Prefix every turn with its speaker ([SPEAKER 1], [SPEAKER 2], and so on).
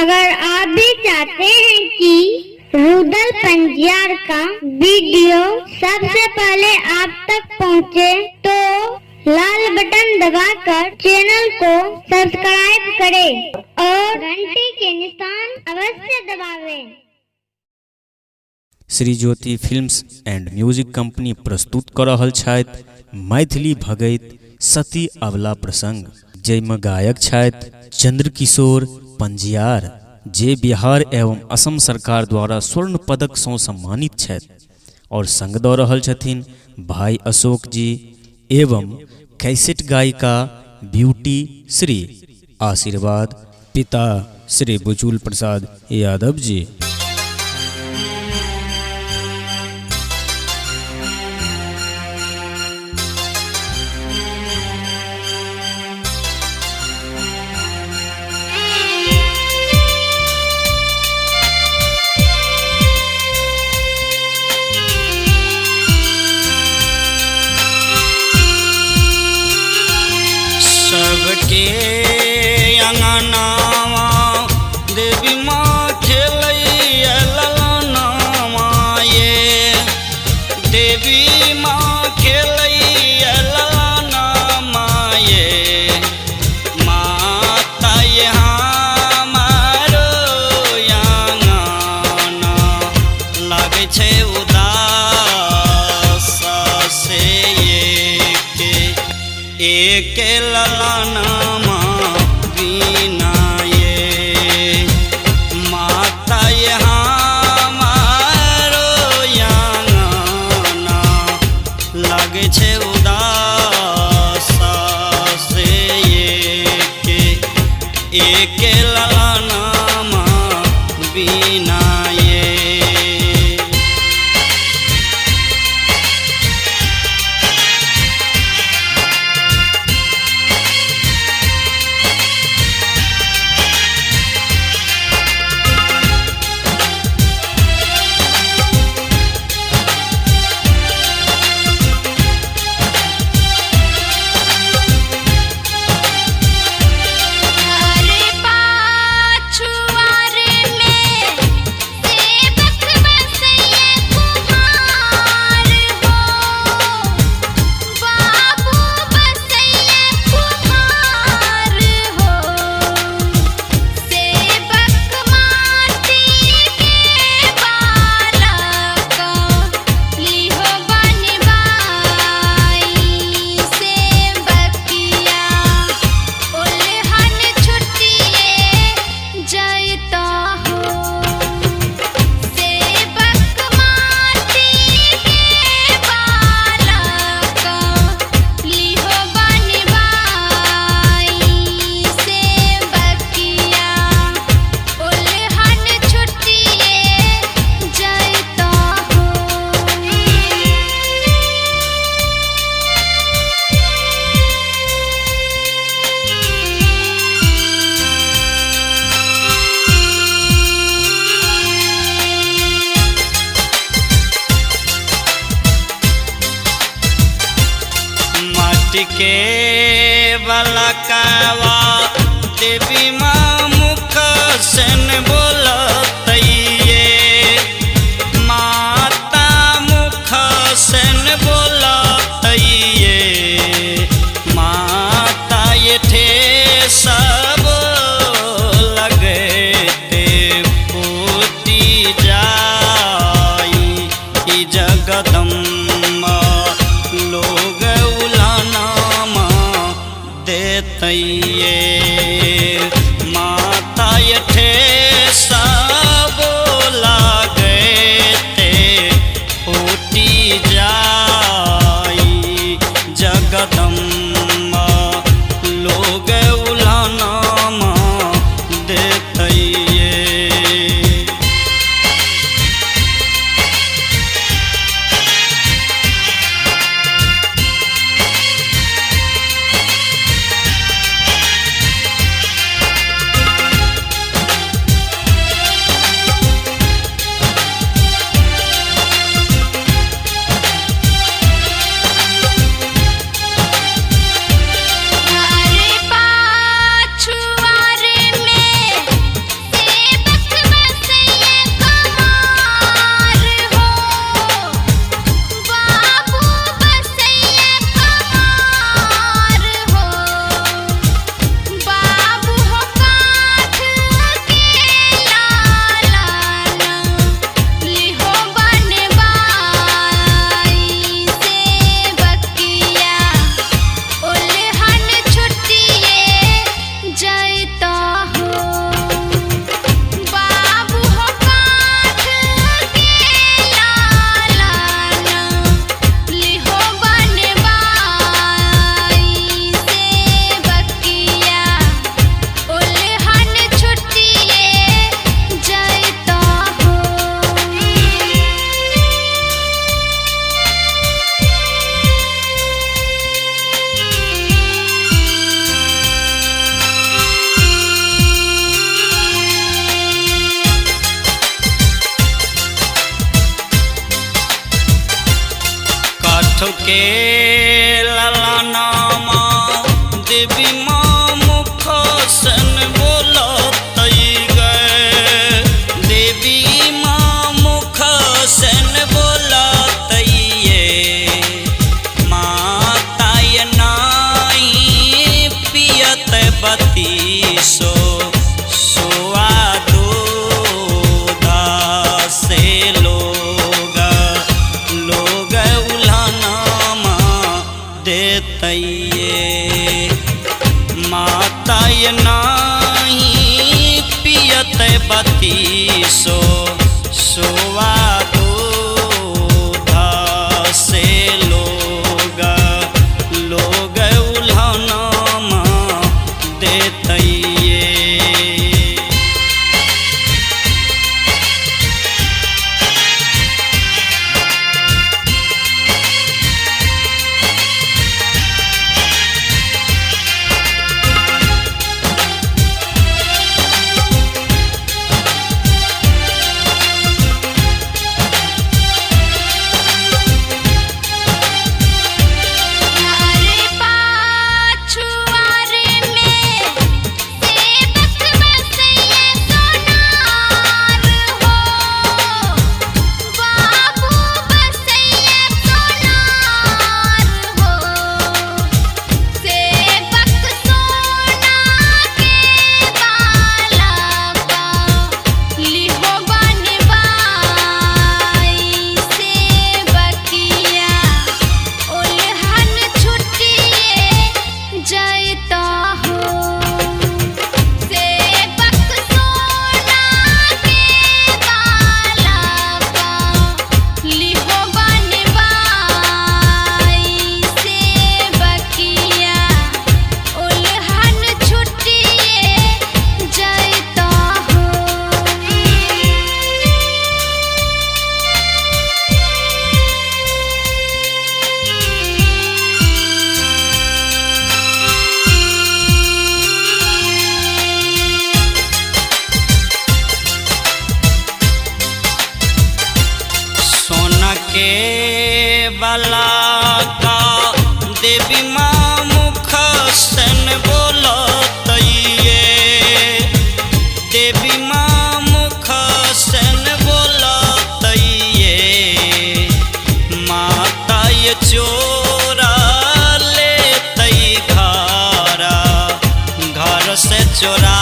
[SPEAKER 1] अगर आप भी चाहते हैं कि रूदल पंजियार का वीडियो सबसे पहले आप तक पहुंचे, तो लाल बटन दबाकर चैनल को सब्सक्राइब करें और घंटी के निशान अवश्य दबावें।
[SPEAKER 2] Shri Jyoti films and music company प्रस्तुत कर रहल छथि मैथिली भगत सती अबला प्रसंग, जैमे गायक छथि चंद्रकिशोर पंजियार, जे बिहार एवं असम सरकार द्वारा स्वर्ण पदक से सम्मानित छथि, और संग दऽ रहल छथिन भाई अशोक जी एवं कैसेट गायिका ब्यूटी श्री आशीर्वाद पिता श्री बुजुल प्रसाद यादव जी।
[SPEAKER 3] सबके अंगनावा देवी माँ खेलैया ललनावा, ये देवी माँ खेलैया ललनावा, ये माता ये हमारो अंगना लागे छै उदास से, एक ललनामा बिना ये माता ये हमारो अंगना लागे छै उदास से, एक ललनामा बिना ये। के बलकवा देवी माँ मुख से बोलतैये, माता मुख से बोलतैये, माता ये ठे सब लगते फूटी जाई ई जगदम्बा, लोग देतैये माता ये ठे सब लागते फूटी जाई जगदम्बा, लोग उलानामा देतैये। के ललनामा देवी माँ मुख सन बोलत गए, देवी माँ मुख सन बोलत ये, माताय नाई पियत बतीसो सुआदो से लोग उल्हानामा देतइये, माताय नाही पियत बतीसो सुआदो से लोग उल्हानामा देतइये। के बाला का देवी माँ मुख सन बोलत ये, देवी माँ मुख सन बोलत ये, माताय चोरा लेतई घर से चोरा